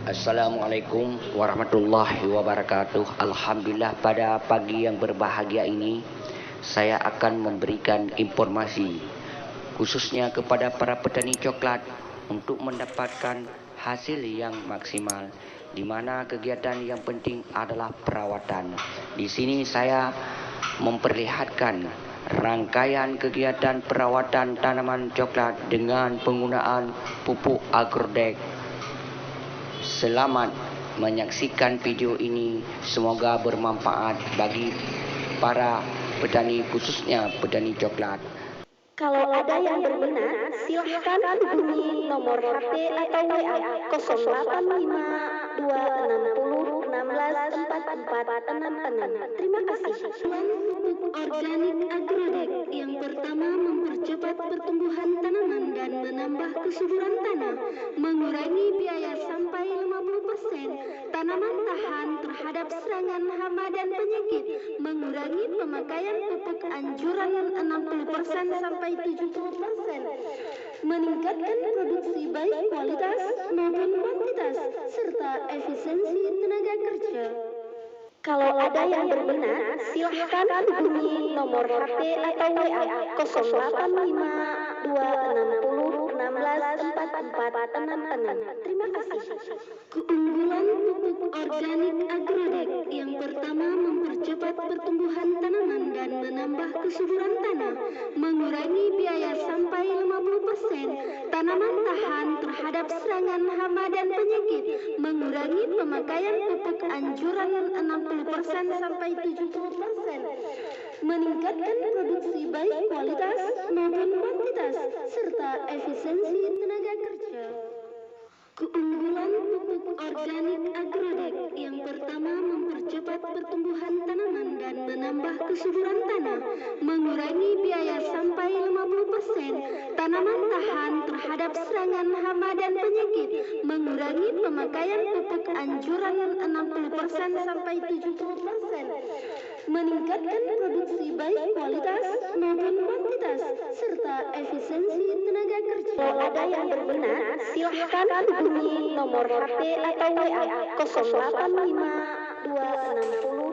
Assalamualaikum warahmatullahi wabarakatuh. Alhamdulillah, pada pagi yang berbahagia ini saya akan memberikan informasi khususnya kepada para petani coklat untuk mendapatkan hasil yang maksimal, di mana kegiatan yang penting adalah perawatan. Di sini saya memperlihatkan rangkaian kegiatan perawatan tanaman coklat dengan penggunaan pupuk Agrodex. Selamat menyaksikan video ini, semoga bermanfaat bagi para petani, khususnya petani coklat. Kalau ada yang berminat, silahkan hubungi nomor HP atau WA 085260164466. Terima kasih. Pupuk organik Agrodex yang pertama mempercepat pertumbuhan tanaman dan menambah kesuburan tanah, mengurangi biaya sampai 50%, tanaman tahan terhadap serangan hama dan penyakit, mengurangi pemakaian pupuk anjuran 60% sampai 70%, meningkatkan produksi baik kualitas maupun kuantitas, serta efisiensi tenaga kerja. Kalau ada yang berminat, silahkan hubungi nomor HP atau WA 085260164466. Terima kasih. Keunggulan pupuk organik Agrodex yang pertama mempercepat pertumbuhan tanaman dan menambah kesuburan tanah, mengurangi biaya sampai 50%, tanaman tahan terhadap serangan hama dan penyakit, mengurangi pemakaian pupuk anjuran 60% sampai 70%, meningkatkan produksi baik kualitas maupun kuantitas, serta efisiensi tenaga kerja. Keunggulan pupuk organik Agrodex yang pertama mempercepat pertumbuhan tanaman dan menambah kesuburan tanah, mengurangi biaya sampai 50%, tanaman tahan terhadap serangan hama dan penyakit, mengurangi pemakaian pupuk anjuran 60% sampai 70%, meningkatkan produksi baik kualitas maupun kuantitas, serta efisiensi tenaga kerja. Kalau ada yang berminat, silahkan hubungi nomor HP atau WA 085260